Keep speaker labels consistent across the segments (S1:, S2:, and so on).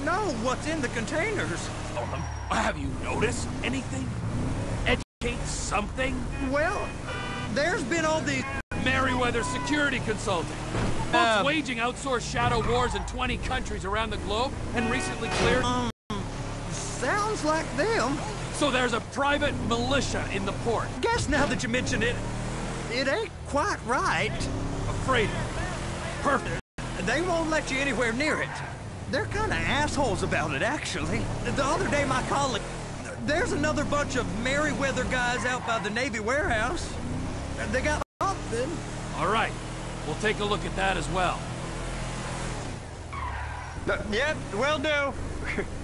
S1: know what's in the containers.
S2: Have you noticed anything? Educate something?
S1: Well, there's been all these...
S2: Merryweather Security Consulting. Folks waging outsourced shadow wars in 20 countries around the globe and recently cleared...
S1: sounds like them.
S2: So there's a private militia in the port.
S1: Guess now that you mention it, it ain't quite right.
S2: Afraid of it. Perfect.
S1: They won't let you anywhere near it. They're kind of assholes about it, actually. The other day, my colleague... There's another bunch of Merryweather guys out by the Navy warehouse. They got something.
S2: All right. We'll take a look at that as well.
S1: Yep, will do.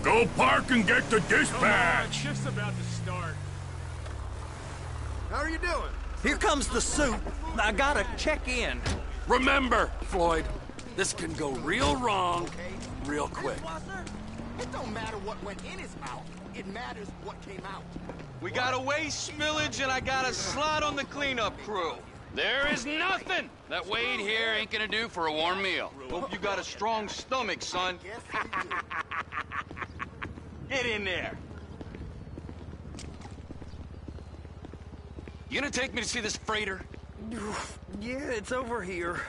S3: Go park and get the dispatch!
S4: Shift's about to start. How are you doing?
S1: Here comes the suit. I gotta check in.
S2: Remember, Floyd, this can go real wrong real quick.
S5: It don't matter what went in his mouth. It matters what came out.
S6: We got a waste spillage and I got a slot on the cleanup crew.
S7: There is nothing that Wade here ain't gonna do for a warm meal.
S6: Hope you got a strong stomach, son. Get in there.
S7: You gonna take me to see this freighter?
S1: Yeah, it's over here.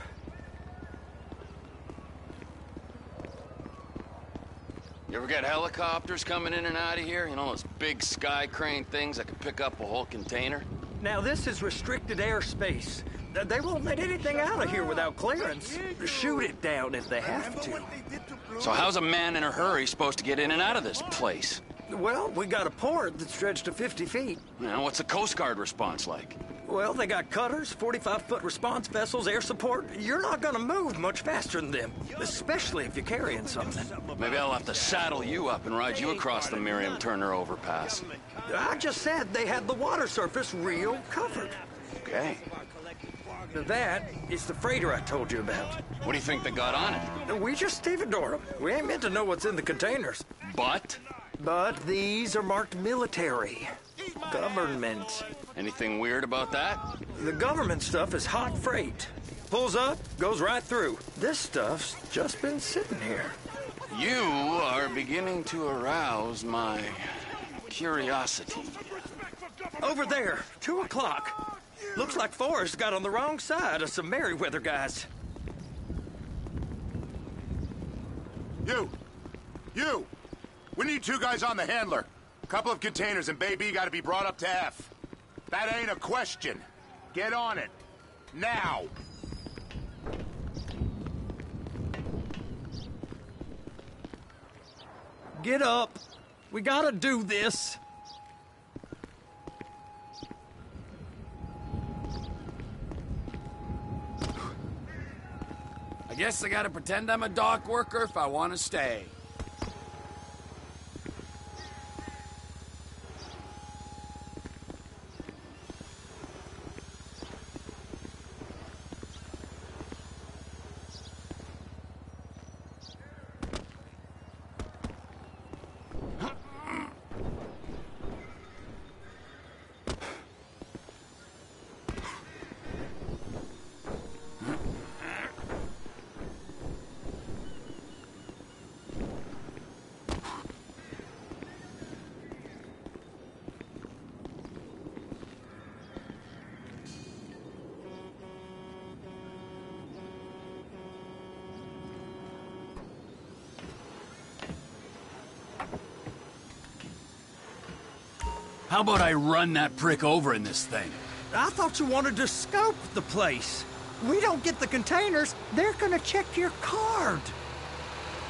S7: You ever got helicopters coming in and out of here? You know, those big sky crane things that can pick up a whole container?
S1: Now, this is restricted airspace. They won't let anything out of here without clearance. Shoot it down if they have to.
S7: So how's a man in a hurry supposed to get in and out of this place?
S1: Well, we got a port that's stretched to 50 feet.
S7: You know, what's the Coast Guard response like?
S1: Well, they got cutters, 45-foot response vessels, air support. You're not gonna move much faster than them, especially if you're carrying something.
S7: Maybe I'll have to saddle you up and ride you across the Miriam Turner overpass.
S1: I just said they had the water surface real covered.
S7: Okay.
S1: That is the freighter I told you about.
S7: What do you think they got on it?
S1: We just stevedore them. We ain't meant to know what's in the containers.
S7: But?
S1: But these are marked military. Government.
S7: Anything weird about that?
S1: The government stuff is hot freight. Pulls up, goes right through. This stuff's just been sitting here.
S7: You are beginning to arouse my curiosity.
S1: Over there, 2 o'clock. Looks like Forrest got on the wrong side of some Merryweather guys.
S3: You! We need 2 guys on the handler. A couple of containers and Baby gotta be brought up to F. That ain't a question. Get on it. Now!
S1: Get up. We gotta do this.
S2: I guess I gotta pretend I'm a dock worker if I want to stay. How about I run that prick over in this thing?
S1: I thought you wanted to scope the place. We don't get the containers, they're gonna check your card.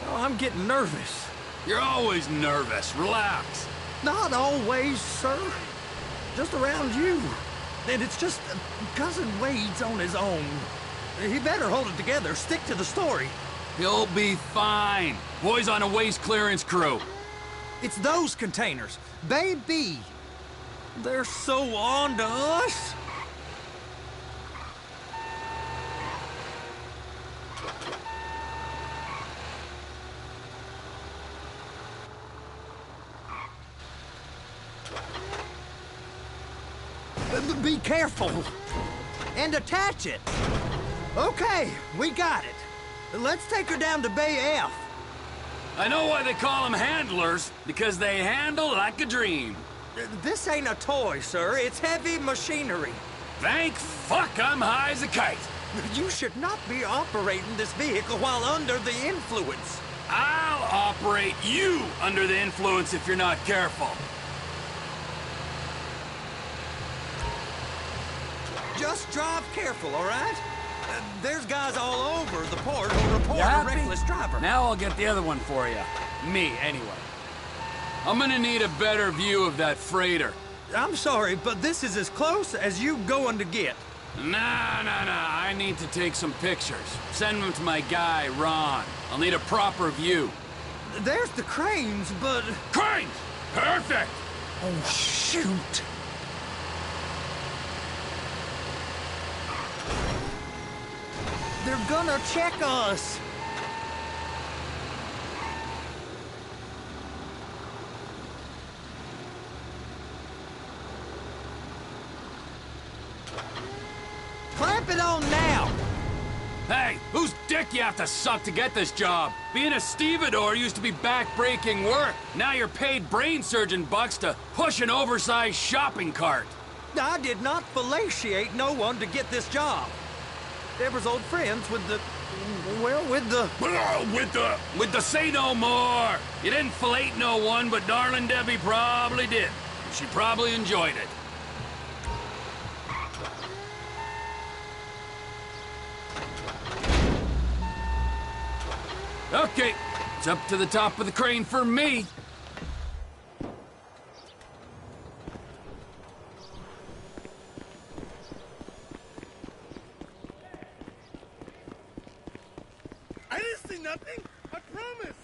S1: Oh, I'm getting nervous.
S2: You're always nervous. Relax.
S1: Not always, sir. Just around you. And it's just Cousin Wade's on his own. He better hold it together, stick to the story.
S2: He'll be fine. Boy's on a waste clearance crew.
S1: It's those containers. Baby. They're so on to us. Be careful. And attach it. Okay, we got it. Let's take her down to Bay F.
S2: I know why they call them handlers, because they handle like a dream.
S1: This ain't a toy, sir. It's heavy machinery.
S2: Thank fuck I'm high as a kite.
S1: You should not be operating this vehicle while under the influence.
S2: I'll operate you under the influence if you're not careful.
S1: Just drive careful, all right? There's guys all over the port who report a reckless driver.
S2: Now I'll get the other one for you. Me, anyway. I'm gonna need a better view of that freighter.
S1: I'm sorry, but this is as close as you going to get.
S2: Nah. I need to take some pictures. Send them to my guy, Ron. I'll need a proper view.
S1: There's the cranes, but...
S2: Cranes! Perfect!
S1: Oh, shoot. They're gonna check us. Clamp it on now.
S2: Hey, whose dick you have to suck to get this job? Being a stevedore used to be back-breaking work. Now you're paid brain surgeon bucks to push an oversized shopping cart.
S1: I did not fellatiate no one to get this job. Deborah's old friends with the... well, with the...
S2: With the say no more. You didn't fillet no one, but darling Debbie probably did. She probably enjoyed it. Okay, it's up to the top of the crane for me.
S5: I didn't see nothing. I promise.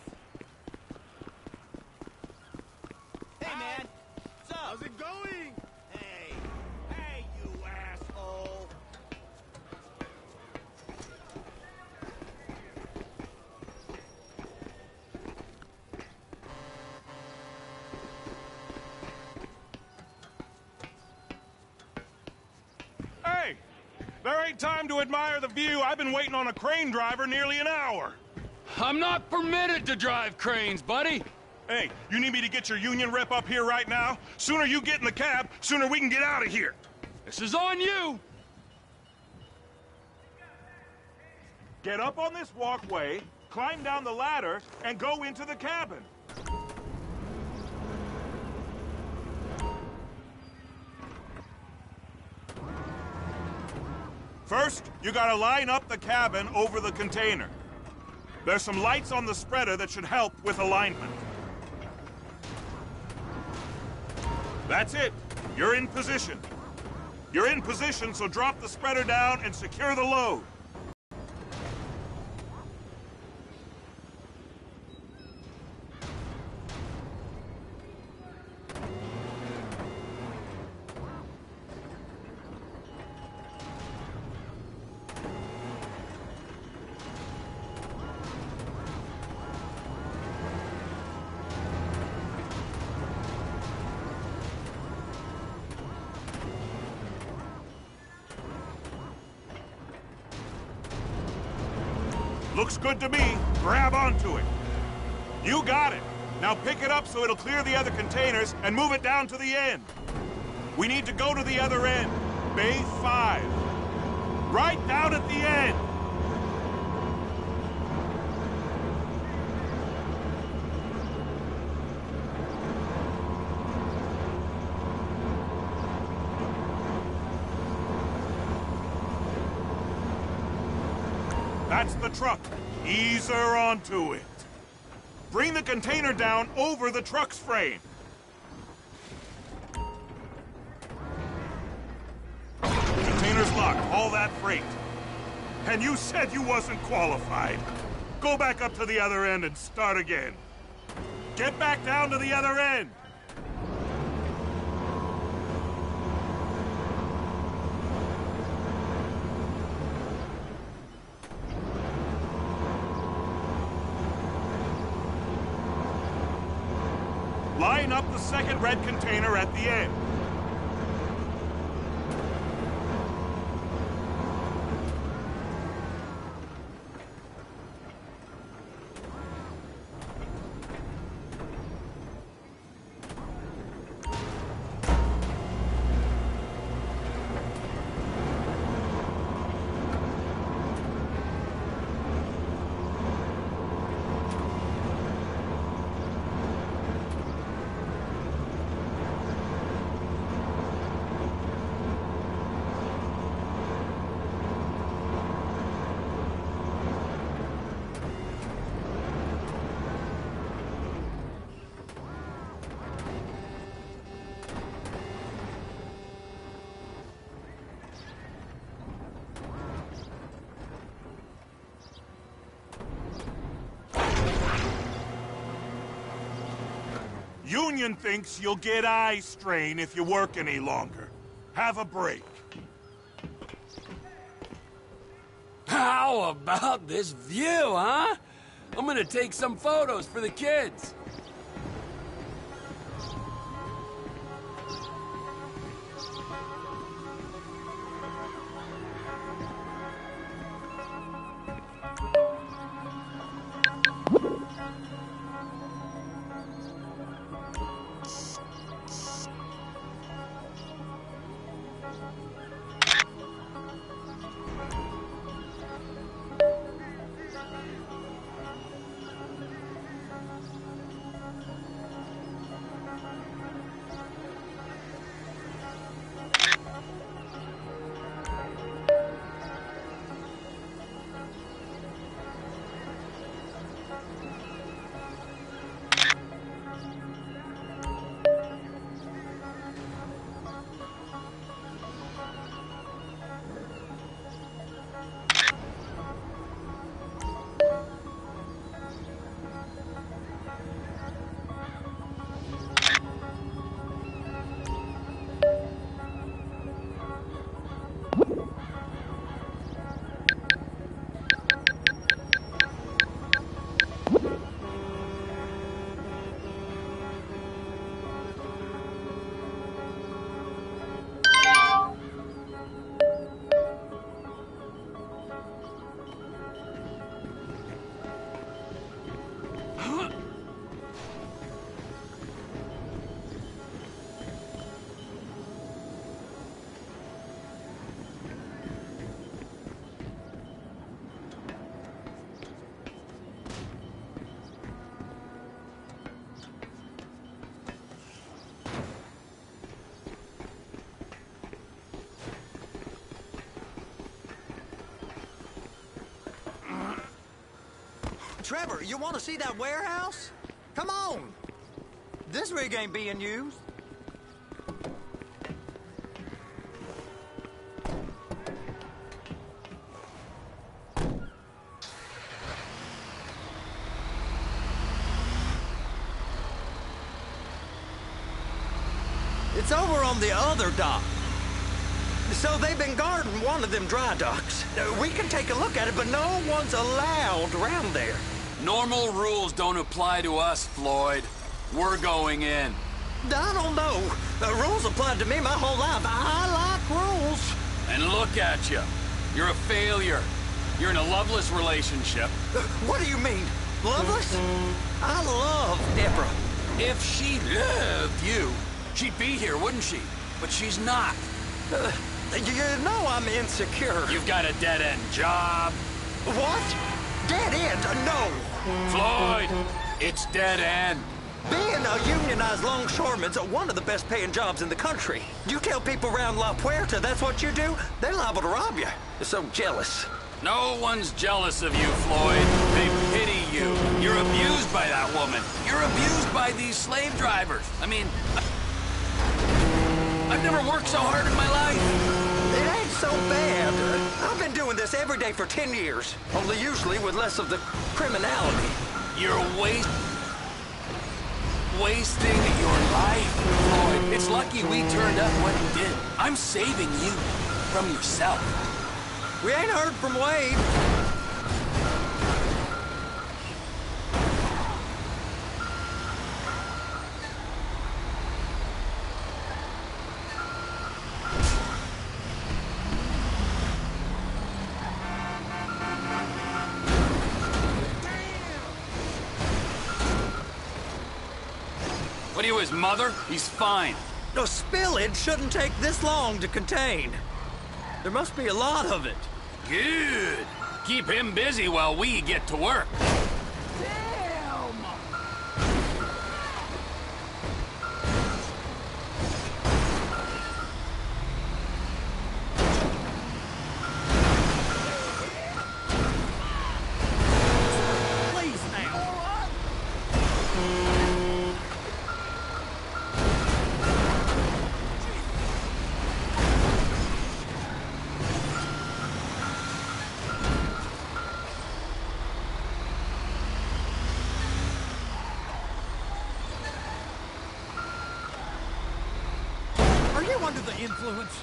S5: Hey, man. What's up? How's it going? Hey, you asshole.
S4: Hey! There ain't time to admire the view. I've been waiting on a crane driver nearly an hour.
S2: I'm not permitted to drive cranes, buddy.
S4: Hey, you need me to get your union rep up here right now? Sooner you get in the cab, sooner we can get out of here.
S2: This is on you.
S4: Get up on this walkway, climb down the ladder, and go into the cabin. First, you gotta line up the cabin over the container. There's some lights on the spreader that should help with alignment. That's it. You're in position. You're in position, so drop the spreader down and secure the load. Looks good to me. Grab onto it. You got it. Now pick it up so it'll clear the other containers and move it down to the end. We need to go to the other end. Bay 5. Right down at the end. That's the truck. Ease her onto it. Bring the container down over the truck's frame. Container's locked. Haul that freight. And you said you wasn't qualified. Go back up to the other end and start again. Get back down to the other end. Line up the second red container at the end. Union thinks you'll get eye strain if you work any longer. Have a break.
S2: How about this view, huh? I'm gonna take some photos for the kids.
S1: Trevor, you want to see that warehouse? Come on. This rig ain't being used. It's over on the other dock. So they've been guarding one of them dry docks. We can take a look at it, but no one's allowed around there.
S2: Normal rules don't apply to us, Floyd. We're going in.
S1: I don't know. The rules applied to me my whole life. I like rules.
S2: And look at you. You're a failure. You're in a loveless relationship.
S1: What do you mean? Loveless? I love Deborah.
S2: If she loved you, she'd be here, wouldn't she? But she's not.
S1: You know I'm insecure.
S2: You've got a dead-end job.
S1: What? Dead end? No.
S2: Floyd, it's dead end.
S1: Being a unionized longshoreman's one of the best paying jobs in the country. You tell people around La Puerta that's what you do, they're liable to rob you. They're so jealous.
S2: No one's jealous of you, Floyd. They pity you. You're abused by that woman. You're abused by these slave drivers. I mean, I've never worked so hard in my life.
S1: It ain't so bad. I've been doing this every day for 10 years, only usually with less of the criminality.
S2: You're wasting your life, Floyd. It's lucky we turned up when we did. I'm saving you from yourself.
S1: We ain't heard from Wade.
S2: What are you, his mother? He's fine.
S1: No, spillage shouldn't take this long to contain. There must be a lot of it.
S2: Good. Keep him busy while we get to work.
S1: Are you under the influence?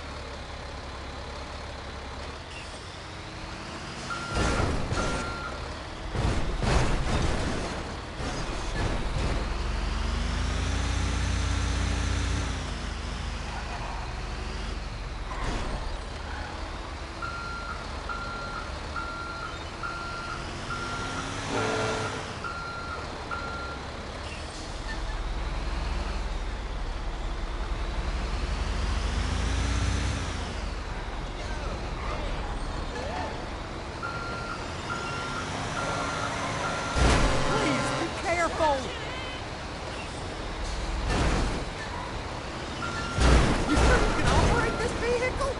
S1: You sure you can operate this vehicle?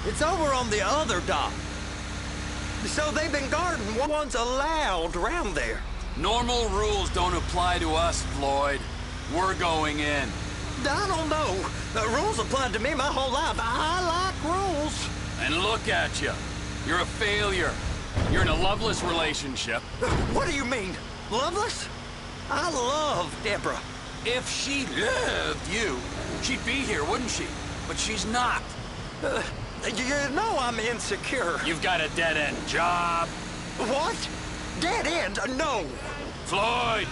S1: It's over on the other dock. So they've been guarding what one's allowed around there.
S2: Normal rules don't apply to us, Floyd. We're going in.
S1: I don't know. The rules applied to me my whole life. I like rules.
S2: And look at you. You're a failure. You're in a loveless relationship.
S1: What do you mean? Loveless? I love Deborah.
S2: If she loved you, she'd be here, wouldn't she? But she's not.
S1: You know I'm insecure.
S2: You've got a dead-end job.
S1: What? Dead end? No.
S2: Floyd,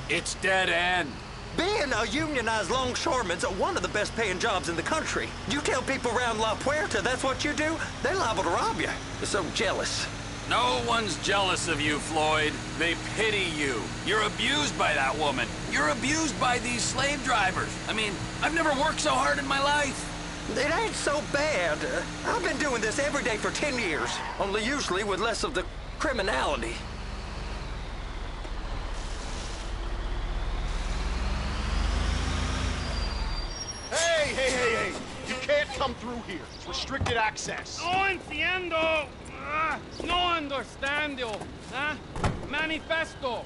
S2: it's dead end.
S1: Being a unionized longshoreman's one of the best paying jobs in the country. You tell people around La Puerta that's what you do, they're liable to rob you. They're so jealous.
S2: No one's jealous of you, Floyd. They pity you. You're abused by that woman. You're abused by these slave drivers. I mean, I've never worked so hard in my life.
S1: It ain't so bad. I've been doing this every day for 10 years, only usually with less of the criminality.
S5: Hey! You can't come through here. It's restricted access.
S8: No entiendo. No understando. Manifesto.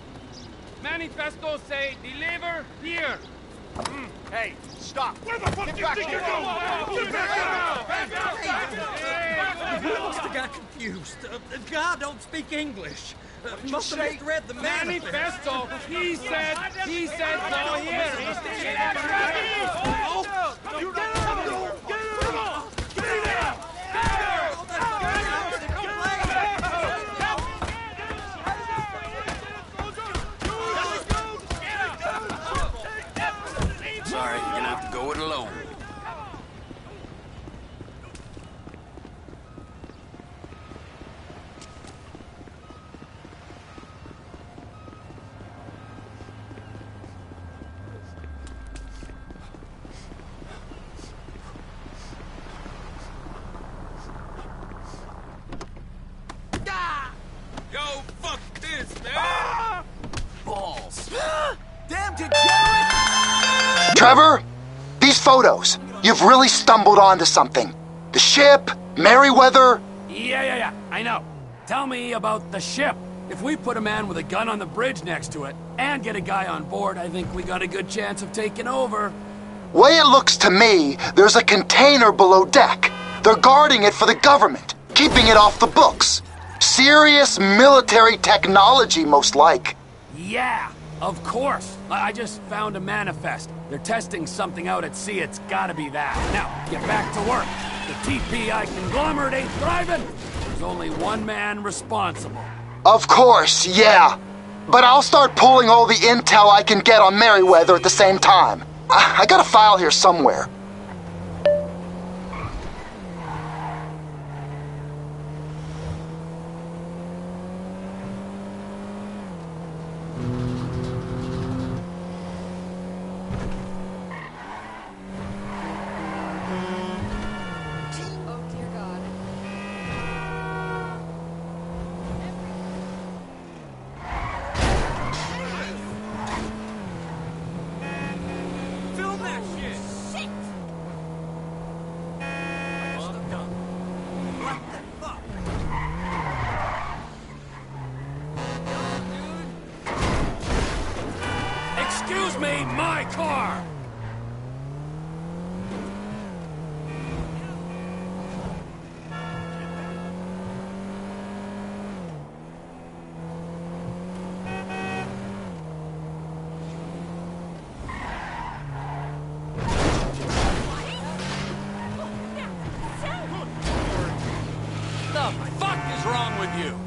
S8: Manifesto say deliver here.
S5: Hey, stop.
S8: Where the fuck do you think you're going? Get back out!
S1: You must have got confused. God don't speak English. Must have misread the
S8: Manifesto. He said go here. Get out!
S2: Sorry, you're gonna have to go it alone.
S6: Yo, fuck this, man!
S2: Balls.
S6: Damn degenerate!
S9: Trevor, these photos, you've really stumbled onto something. The ship, Merryweather,
S2: Yeah, I know. Tell me about the ship. If we put a man with a gun on the bridge next to it, and get a guy on board, I think we got a good chance of taking over.
S9: Way it looks to me, there's a container below deck. They're guarding it for the government, keeping it off the books. Serious military technology, most like.
S2: Yeah, of course. I just found a manifest. They're testing something out at sea. It's gotta be that. Now, get back to work. The TPI conglomerate ain't thriving. There's only one man responsible.
S9: Of course, yeah. But I'll start pulling all the intel I can get on Merryweather at the same time. I got a file here somewhere.
S2: Excuse me, my car! The fuck is wrong with you?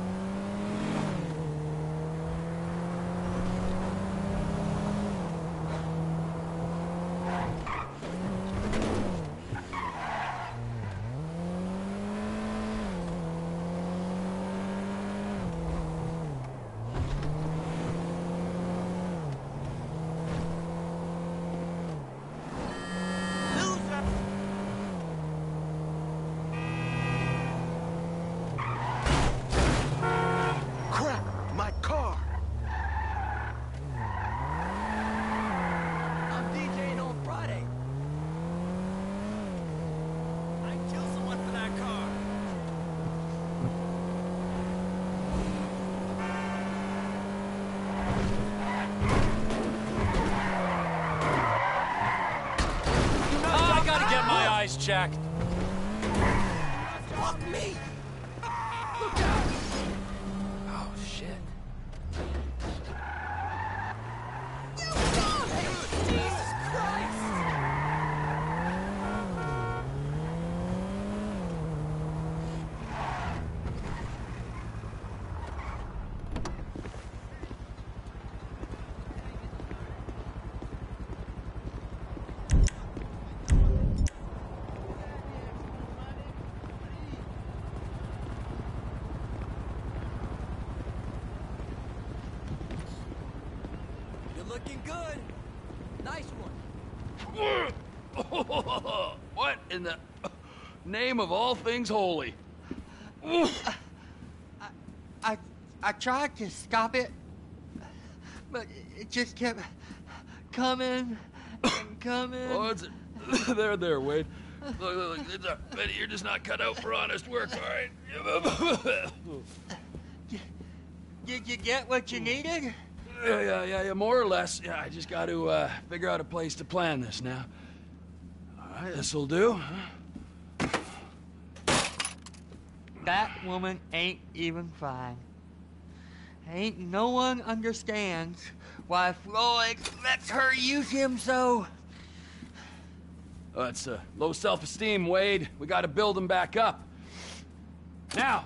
S2: Checked.
S5: Fuck me!
S2: Oh, shit.
S5: You got it! Jesus Christ! Looking good. Nice one.
S2: What in the name of all things holy?
S10: I tried to stop it, but it just kept coming and coming.
S2: Oh, it's there, Wade. Look, it's Betty, you're just not cut out for honest work, all right?
S10: Did you get what you needed?
S2: Yeah, more or less. Yeah, I just got to figure out a place to plan this now. All right, this'll do.
S10: That woman ain't even fine. Ain't no one understands why Floyd lets her use him so.
S2: It's low self-esteem, Wade. We got to build him back up. Now.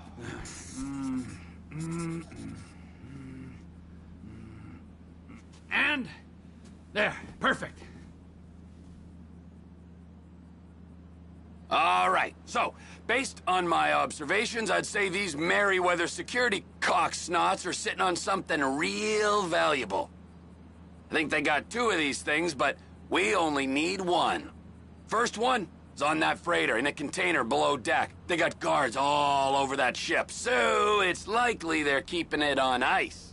S2: And there, perfect. All right, so based on my observations, I'd say these Merryweather security cocksnots are sitting on something real valuable. I think they got 2 of these things, but we only need 1. First one is on that freighter in a container below deck. They got guards all over that ship, so it's likely they're keeping it on ice.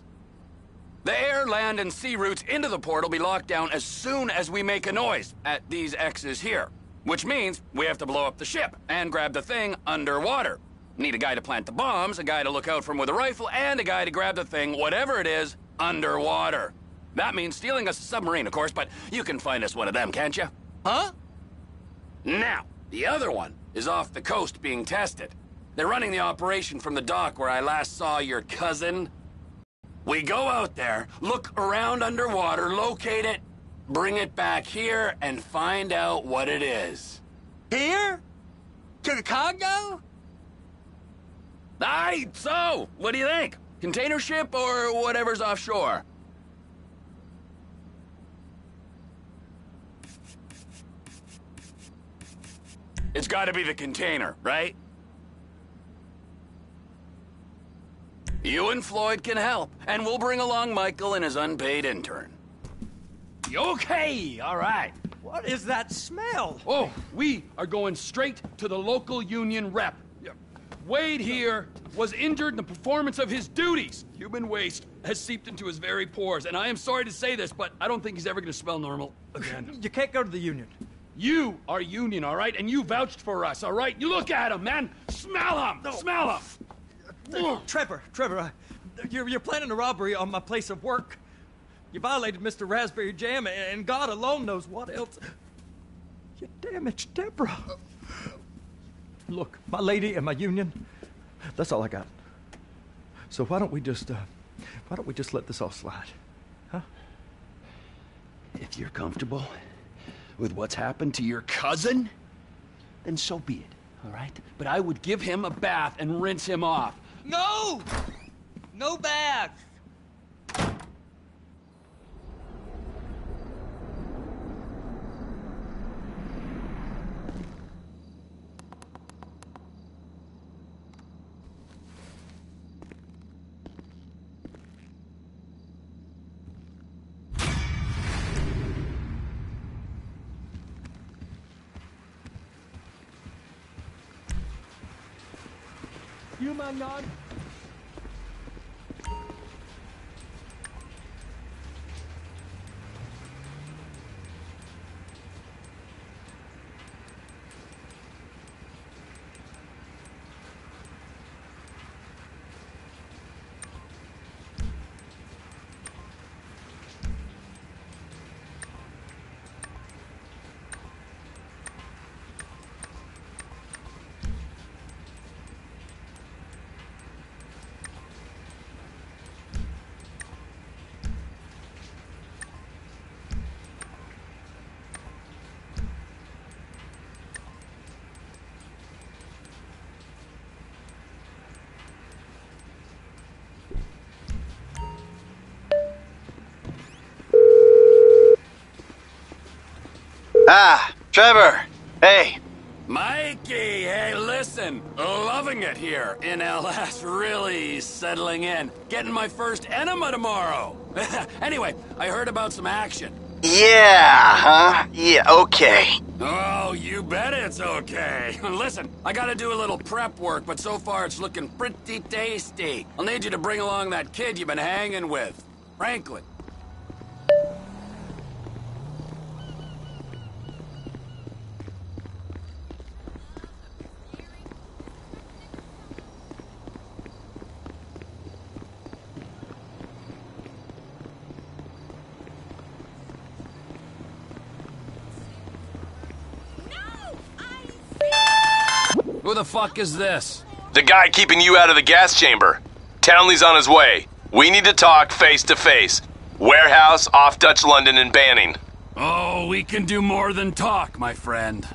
S2: The air, land, and sea routes into the port will be locked down as soon as we make a noise at these X's here. Which means we have to blow up the ship and grab the thing underwater. Need a guy to plant the bombs, a guy to look out for him with a rifle, and a guy to grab the thing, whatever it is, underwater. That means stealing us a submarine, of course, but you can find us one of them, can't you?
S10: Huh?
S2: Now, the other one is off the coast being tested. They're running the operation from the dock where I last saw your cousin. We go out there, look around underwater, locate it, bring it back here, and find out what it is.
S10: Here? To the Congo?
S2: Aye, so, what do you think? Container ship or whatever's offshore? It's gotta be the container, right? You and Floyd can help, and we'll bring along Michael and his unpaid intern.
S8: Okay, all right.
S1: What is that smell?
S8: Oh, we are going straight to the local union rep. Wade here was injured in the performance of his duties. Human waste has seeped into his very pores, and I am sorry to say this, but I don't think he's ever going to smell normal again.
S1: You can't go to the union.
S8: You are union, all right? And you vouched for us, all right? You look at him, man. Smell him. No. Smell him.
S1: Trevor, you're planning a robbery on my place of work. You violated Mr. Raspberry Jam, and God alone knows what else. You damaged Deborah. Look, my lady and my union, that's all I got. So why don't we just let this all slide, huh?
S11: If you're comfortable with what's happened to your cousin, then so be it, all right?
S8: But I would give him a bath and rinse him off.
S10: No! No bath!
S1: You mind not?
S12: Ah, Trevor. Hey.
S2: Mikey, hey, listen. Loving it here in LS. Really settling in. Getting my first enema tomorrow. Anyway, I heard about some action.
S12: Yeah, huh? Yeah, okay.
S2: Oh, you bet it's okay. Listen, I gotta do a little prep work, but so far it's looking pretty tasty. I'll need you to bring along that kid you've been hanging with, Franklin. Who the fuck is this?
S13: The guy keeping you out of the gas chamber. Townley's on his way. We need to talk face to face. Warehouse off Dutch London and Banning.
S2: Oh, we can do more than talk, my friend.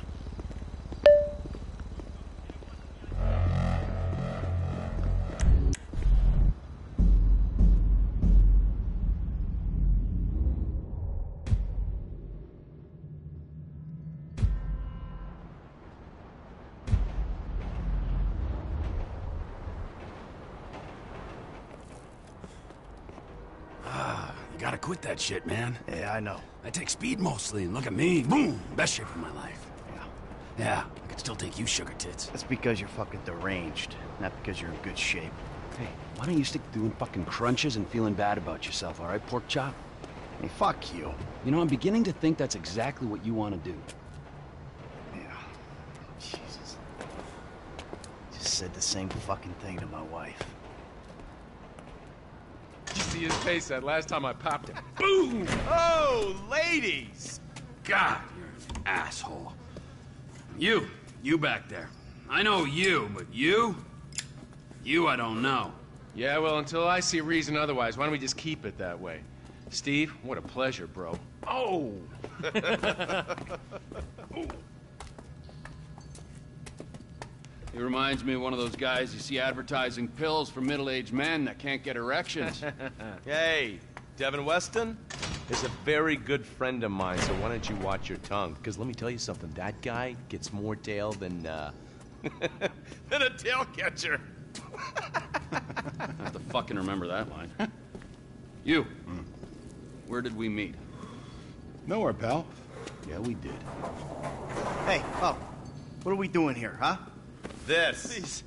S2: Gotta quit that shit, man.
S11: Yeah, I know.
S2: I take speed mostly, and look at me. Boom! Best shape of my life. Yeah, I could still take you, sugar tits.
S11: That's because you're fucking deranged, not because you're in good shape. Hey, why don't you stick to doing fucking crunches and feeling bad about yourself, all right, pork chop? Hey, fuck you. You know, I'm beginning to think that's exactly what you want to do. Yeah. Jesus. Just said the same fucking thing to my wife.
S14: Did you see his face that last time I popped him? Boom! Oh, ladies!
S8: God, you're an asshole. You back there. I know you, but you I don't know.
S14: Yeah, well, until I see reason otherwise, why don't we just keep it that way? Steve, what a pleasure, bro. Oh!
S8: He reminds me of one of those guys you see advertising pills for middle-aged men that can't get erections.
S15: Hey, Devin Weston is a very good friend of mine, so why don't you watch your tongue? Because let me tell you something, that guy gets more tail than, than a tail catcher.
S8: I have to fucking remember that line. You, where did we meet?
S16: Nowhere, pal.
S11: Yeah, we did.
S12: Hey, Pop, what are we doing here, huh?
S15: This.
S5: Please,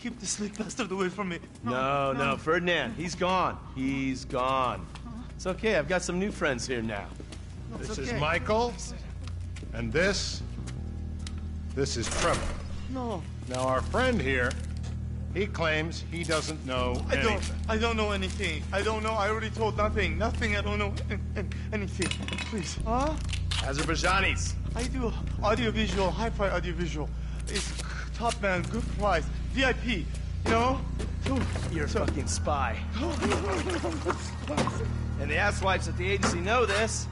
S5: keep this sleep bastard away from me.
S15: No, Ferdinand, he's gone. He's gone. It's okay, I've got some new friends here now.
S16: This is Michael, and this is Trevor.
S5: No.
S16: Now, our friend here, he claims he doesn't know anything.
S5: I don't know anything. I don't know. I already told nothing. I don't know anything. Please. Huh?
S15: Azerbaijanis.
S5: I do audiovisual, hi-fi audiovisual. It's top man, good price, VIP, you know?
S15: You're a fucking spy. And the asswipes at the agency know this.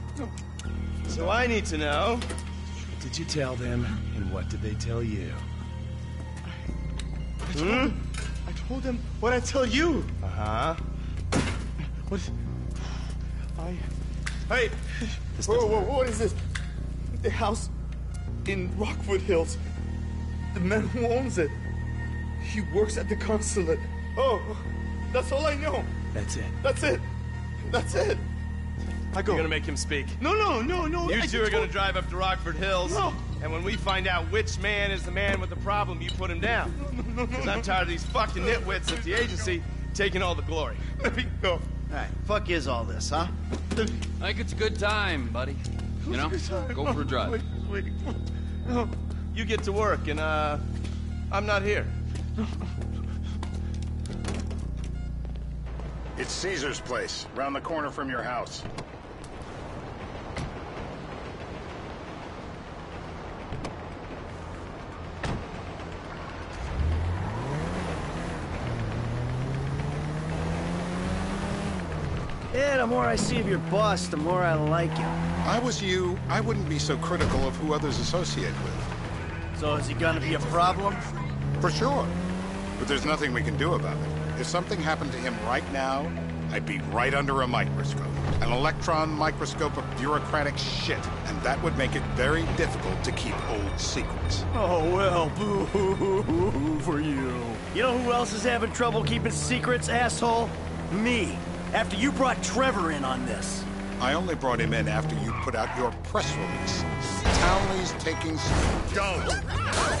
S15: So I need to know, what did you tell them, and what did they tell you?
S5: I told them what I tell you.
S15: Uh-huh.
S5: Hey! Whoa, what is this? The house in Rockwood Hills. The man who owns it. He works at the consulate. Oh, that's all I know.
S15: That's it.
S5: That's it. I go.
S15: You're gonna make him speak.
S5: No.
S15: You two are gonna drive up to Rockford Hills.
S5: No.
S15: And when we find out which man is the man with the problem, you put him down.
S5: No.
S15: Because I'm tired of these fucking nitwits at the agency taking all the glory.
S5: Let me go.
S12: All right, fuck is all this, huh?
S8: I think it's a good time, buddy. You know, go for a drive.
S5: Wait. No.
S15: You get to work, and, I'm not here.
S3: It's Caesar's place, round the corner from your house.
S12: Yeah, the more I see of your boss, the more I like him.
S16: I was you, I wouldn't be so critical of who others associate with.
S12: So is he gonna be a problem?
S16: For sure. But there's nothing we can do about it. If something happened to him right now, I'd be right under a microscope. An electron microscope of bureaucratic shit. And that would make it very difficult to keep old secrets.
S12: Oh, well, boo-hoo-hoo for you. You know who else is having trouble keeping secrets, asshole? Me. After you brought Trevor in on this.
S16: I only brought him in after you put out your press release. Townley's taking...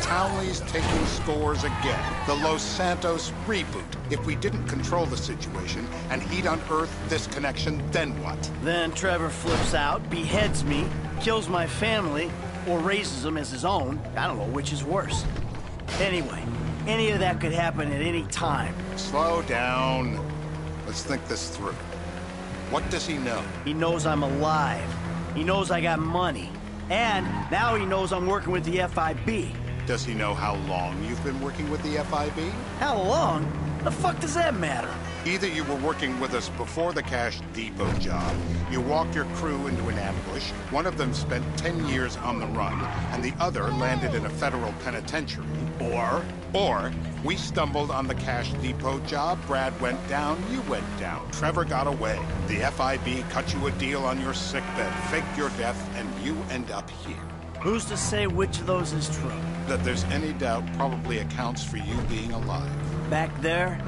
S16: Townley's taking scores again. The Los Santos reboot. If we didn't control the situation and he'd unearthed this connection, then what?
S12: Then Trevor flips out, beheads me, kills my family, or raises them as his own. I don't know which is worse. Anyway, any of that could happen at any time.
S16: Slow down. Let's think this through. What does he know?
S12: He knows I'm alive. He knows I got money. And now he knows I'm working with the FIB.
S16: Does he know how long you've been working with the FIB?
S12: How long? The fuck does that matter?
S16: Either you were working with us before the Cash Depot job, you walked your crew into an ambush, one of them spent 10 years on the run, and the other landed in a federal penitentiary. Or we stumbled on the Cash Depot job, Brad went down, you went down. Trevor got away. The FIB cut you a deal on your sickbed, faked your death, and you end up here.
S12: Who's to say which of those is true?
S16: That there's any doubt probably accounts for you being alive.
S12: Back there,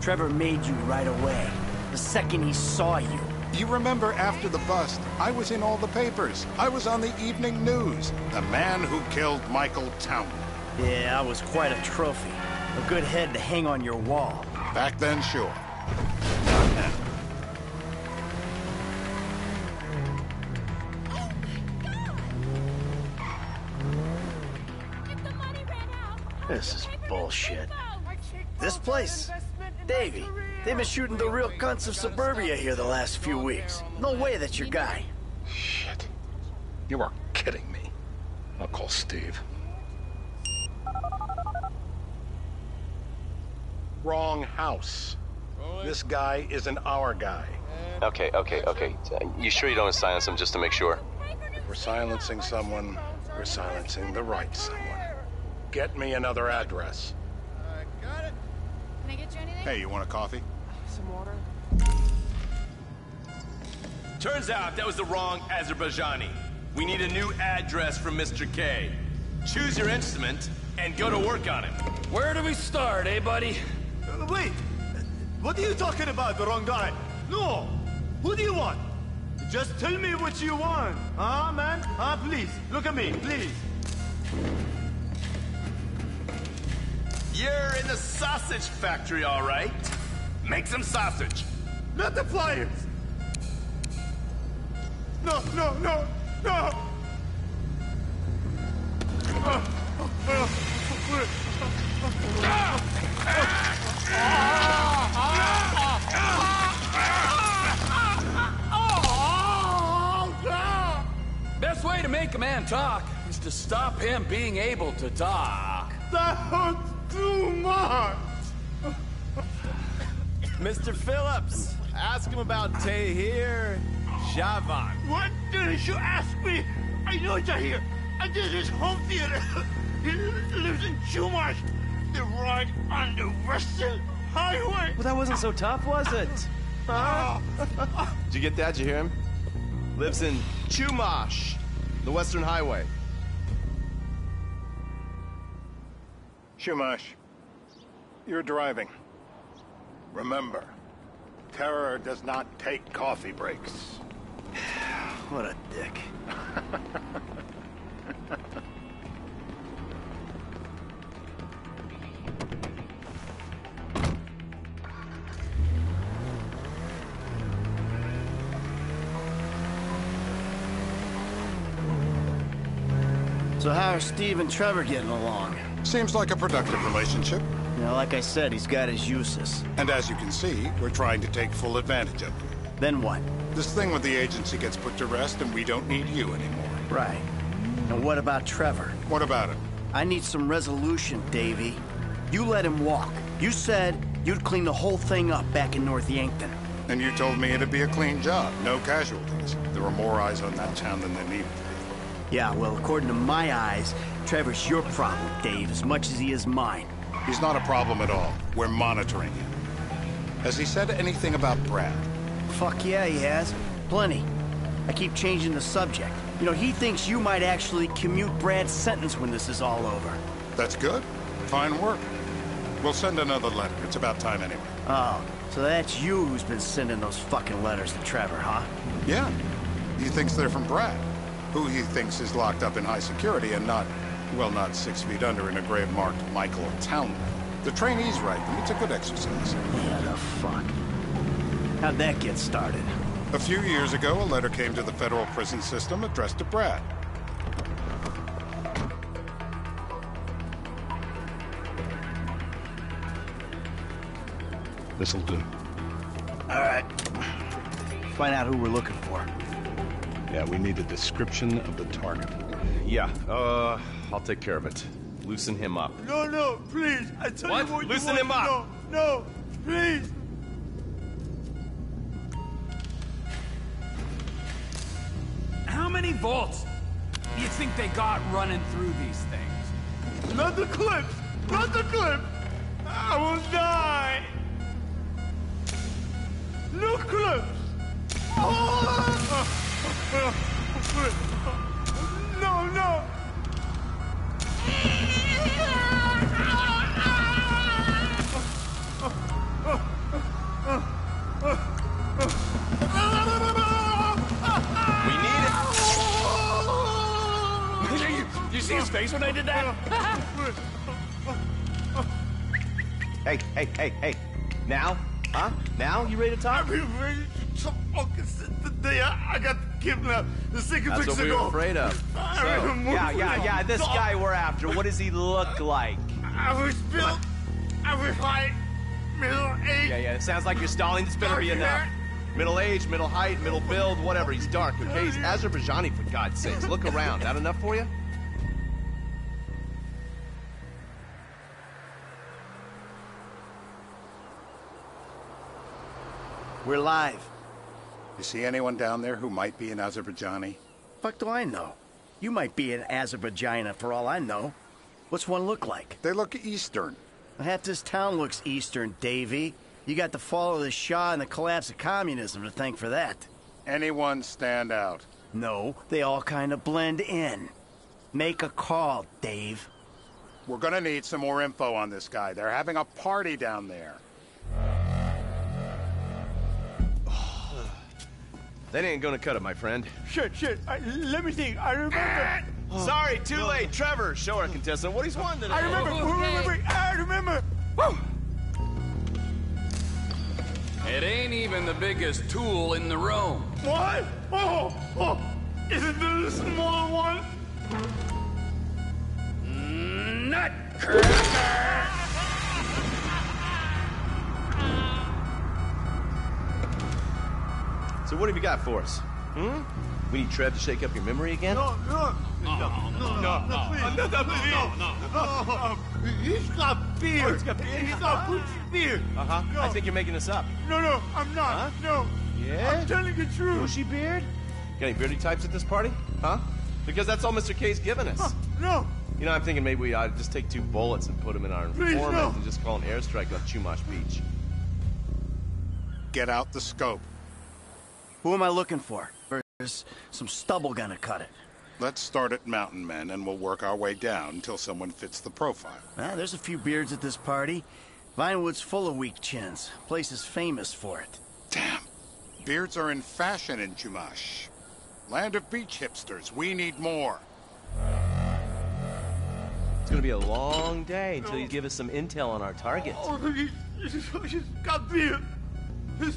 S12: Trevor made you right away. The second he saw you.
S16: You remember after the bust, I was in all the papers. I was on the evening news. The man who killed Michael Townley.
S12: Yeah, I was quite a trophy. A good head to hang on your wall.
S16: Back then, sure. Not now.
S12: This is bullshit. This place? Davey, they've been shooting the real cunts of suburbia here the last few weeks. No way that's your guy.
S17: Shit. You are kidding me. I'll call Steve. Wrong house. This guy isn't our guy.
S13: Okay. You sure you don't silence him just to make sure?
S17: If we're silencing someone, we're silencing the right someone. Get me another address.
S6: Got it.
S18: Can I get you anything?
S16: Hey, you want a coffee?
S18: Some water.
S13: Turns out that was the wrong Azerbaijani. We need a new address from Mr. K. Choose your instrument and go to work on him.
S8: Where do we start, eh, buddy?
S5: Wait! What are you talking about, the wrong guy? No! Who do you want? Just tell me what you want. Huh, man? Huh, please. Look at me, please.
S13: You're in the sausage factory, all right. Make some sausage.
S5: Not the pliers! No!
S8: Best way to make a man talk is to stop him being able to talk.
S5: That hurts too much!
S15: Mr. Phillips, ask him about Tahir Javan.
S5: What didn't you ask me? I know Tahir. I did his home theater. He lives in Chumash. They're right on the Western Highway.
S15: Well, that wasn't so tough, was it? Huh? Did you get that? Did you hear him? Lives in Chumash, the Western Highway.
S17: Shumash, you're driving. Remember, terror does not take coffee breaks.
S12: What a dick. So how are Steve and Trevor getting along?
S16: Seems like a productive relationship.
S12: You know, like I said, he's got his uses.
S16: And as you can see, we're trying to take full advantage of it.
S12: Then what?
S16: This thing with the agency gets put to rest and we don't need you anymore.
S12: Right. And what about Trevor?
S16: What about him?
S12: I need some resolution, Davey. You let him walk. You said you'd clean the whole thing up back in North Yankton.
S16: And you told me it'd be a clean job, no casualties. There were more eyes on that town than there needed to be.
S12: Yeah, well, according to my eyes, Trevor's your problem, Dave, as much as he is mine.
S16: He's not a problem at all. We're monitoring him. Has he said anything about Brad?
S12: Fuck yeah, he has. Plenty. I keep changing the subject. You know, he thinks you might actually commute Brad's sentence when this is all over.
S16: That's good. Fine work. We'll send another letter. It's about time anyway.
S12: Oh, so that's you who's been sending those fucking letters to Trevor, huh?
S16: Yeah. He thinks they're from Brad, who he thinks is locked up in high security and not, well, not 6 feet under in a grave marked Michael Townley. The trainee's right. It's a good exercise.
S12: Yeah, the fuck. How'd that get started?
S16: A few years ago, a letter came to the federal prison system addressed to Brad.
S17: This'll do.
S12: All right. Find out who we're looking for.
S17: Yeah, we need a description of the target.
S15: Yeah, I'll take care of it. Loosen him up.
S5: No, please. I tell
S15: What?
S5: you what
S15: Loosen
S5: you
S15: him
S5: want.
S15: up.
S5: No, please.
S8: How many volts do you think they got running through these things?
S5: Not the clips. Not the clips. I will die. No clips. No.
S15: We need it.
S8: You see his face when I did that?
S15: Hey. Now? Huh? Now? You ready to talk?
S5: I've been ready to talk since the day I got kidnapped. The second
S15: That's
S5: weeks
S15: what we
S5: ago.
S15: were afraid of.
S5: I
S15: Yeah. This guy we're after, what does he look like?
S5: I was built I was like middle-aged.
S15: Yeah, it sounds like you're stalling. This better be enough. Middle age, middle height, middle build, whatever. He's dark, okay? He's Azerbaijani, for God's sakes. Look around. That enough for you?
S12: We're live.
S16: You see anyone down there who might be an Azerbaijani?
S12: Fuck do I know? You might be an Azerbaijani for all I know. What's one look like?
S16: They look Eastern.
S12: Half this town looks Eastern, Davy. You got the fall of the Shah and the collapse of communism to thank for that.
S16: Anyone stand out?
S12: No, they all kind of blend in. Make a call, Dave.
S16: We're gonna need some more info on this guy. They're having a party down there.
S15: That ain't gonna cut it, my friend.
S5: Shit. Let me think. I remember.
S15: Sorry, too late. Trevor, show our contestant what he's won today.
S5: I remember. I remember. Woo!
S8: It ain't even the biggest tool in the room.
S5: What? Oh! Isn't this a small one?
S8: Nutcracker!
S15: So what have you got for us? We need Trev to shake up your memory again?
S5: No. He's got beard.
S15: Oh, he's got beard?
S5: He's got Gucci beard.
S15: Uh-huh.
S5: No.
S15: I think you're making this up.
S5: No, I'm not.
S15: Huh?
S5: No.
S15: Yeah?
S5: I'm telling the truth.
S15: Bushy beard? Got any beardy types at this party? Huh? Because that's all Mr. K's given us.
S5: No.
S15: You know, I'm thinking maybe we ought to just take 2 bullets and put them in our
S5: Please,
S15: informant
S5: no.
S15: and just call an airstrike on Chumash Beach.
S16: Get out the scope.
S12: Who am I looking for? There's some stubble gonna cut it.
S16: Let's start at Mountain Men, and we'll work our way down until someone fits the profile.
S12: There's a few beards at this party. Vinewood's full of weak chins. Place is famous for it.
S16: Damn. Beards are in fashion in Chumash. Land of beach hipsters. We need more.
S15: It's gonna be a long day until you give us some intel on our target.
S5: Oh, he's got beard. He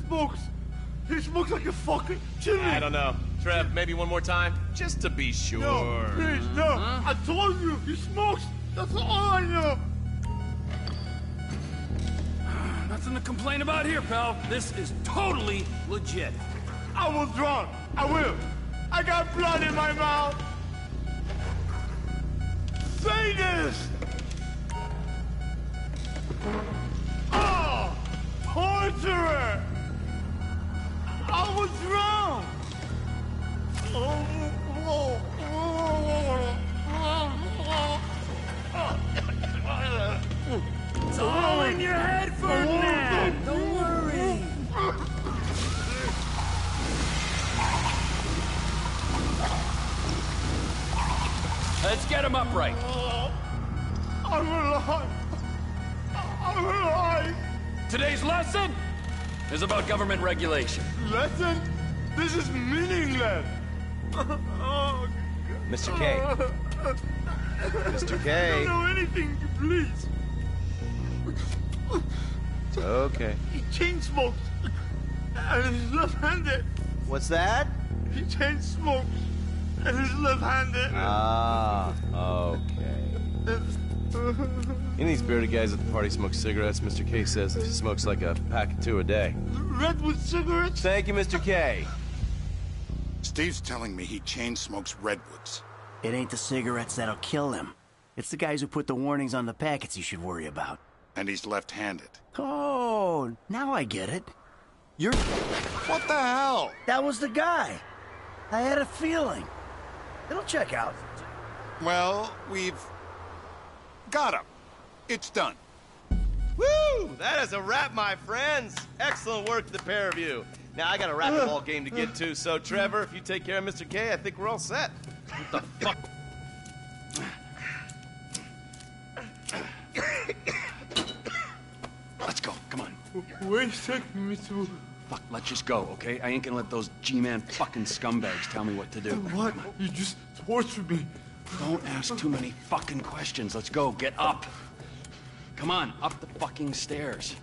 S5: smokes like a fucking chimney.
S15: I don't know. Trev, maybe one more time? Just to be sure.
S5: No, please, no. Huh? I told you, he smokes. That's all I know.
S8: Nothing to complain about here, pal. This is totally legit.
S5: I was drunk. I will. I got blood in my mouth. Say this. Oh, torturer. I was drunk.
S8: It's all in your head, Ferdinand. Don't worry. Let's get him upright.
S5: I'm alive. I'm alive.
S8: Today's lesson is about government regulation.
S5: Lesson? This is meaningless.
S15: Mr. K. Mr. K.
S5: I don't know anything, please.
S15: It's okay.
S5: He chain smokes. And he's left-handed.
S12: What's that?
S5: He chain smokes. And he's left-handed.
S15: Ah, okay. Any of these bearded guys at the party smoke cigarettes. Mr. K says he smokes like a pack of 2 a day.
S5: Redwood cigarettes?
S15: Thank you, Mr. K.
S16: Steve's telling me he chain smokes redwoods.
S12: It ain't the cigarettes that'll kill him. It's the guys who put the warnings on the packets you should worry about.
S16: And he's left-handed.
S12: Oh, now I get it. You're...
S16: What the hell?
S12: That was the guy. I had a feeling. It'll check out.
S16: Well, we've got him. It's done.
S15: Woo! That is a wrap, my friends. Excellent work to the pair of you. Now, I got a racquetball game to get to, so Trevor, if you take care of Mr. K, I think we're all set. What the fuck?
S8: Let's go. Come on.
S5: Wait a second, Mr.
S8: Fuck, let's just go, okay? I ain't gonna let those G-Man fucking scumbags tell me what to do.
S5: What? You just tortured me.
S8: Don't ask too many fucking questions. Let's go. Get up. Come on, up the fucking stairs.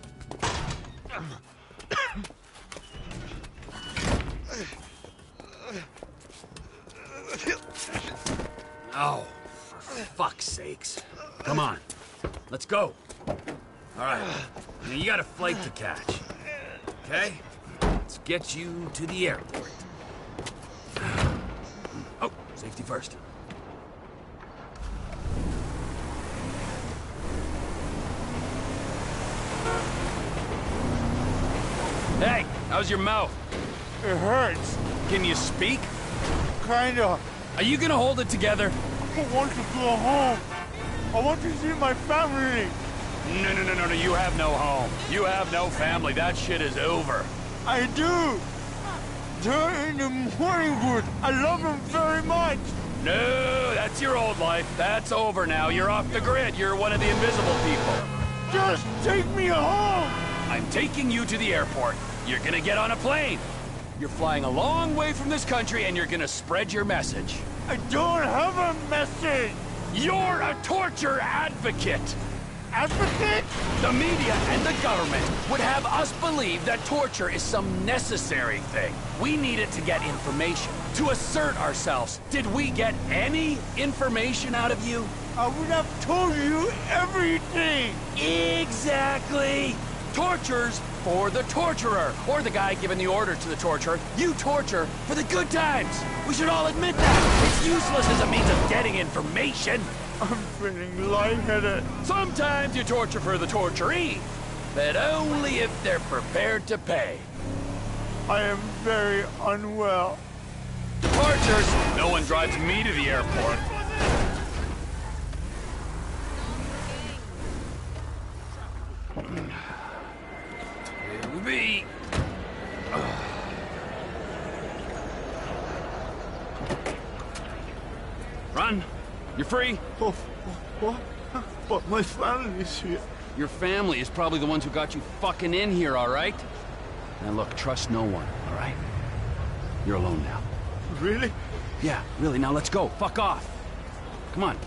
S8: Oh, for fuck's sakes. Come on. Let's go. All right. Now you got a flight to catch. Okay? Let's get you to the airport. Oh, safety first. Hey, how's your mouth?
S5: It hurts.
S8: Can you speak?
S5: Kinda.
S8: Are you gonna hold it together?
S5: I want to go home. I want to see my family.
S8: No, you have no home. You have no family. That shit is over.
S5: I do. They're in the morning wood. I love them very much.
S8: No, that's your old life. That's over now. You're off the grid. You're one of the invisible people.
S5: Just take me home.
S8: I'm taking you to the airport. You're gonna get on a plane. You're flying a long way from this country and you're gonna spread your message.
S5: I don't have a message.
S8: You're a torture advocate.
S5: Advocate?
S8: The media and the government would have us believe that torture is some necessary thing. We need it to get information, to assert ourselves. Did we get any information out of you?
S5: I would have told you everything.
S8: Exactly. Torture's for the torturer, or the guy giving the order to the torturer. You torture for the good times. We should all admit that. It's useless as a means of getting information.
S5: I'm feeling lightheaded.
S8: Sometimes you torture for the torturee, but only if they're prepared to pay.
S5: I am very unwell.
S8: Departures. No one drives me to the airport. Me. Run. You're free.
S5: Oh, what? But my family's here.
S8: Your family is probably the ones who got you fucking in here, all right? Now look, trust no one, all right? You're alone now.
S5: Really?
S8: Yeah, really. Now let's go. Fuck off. Come on.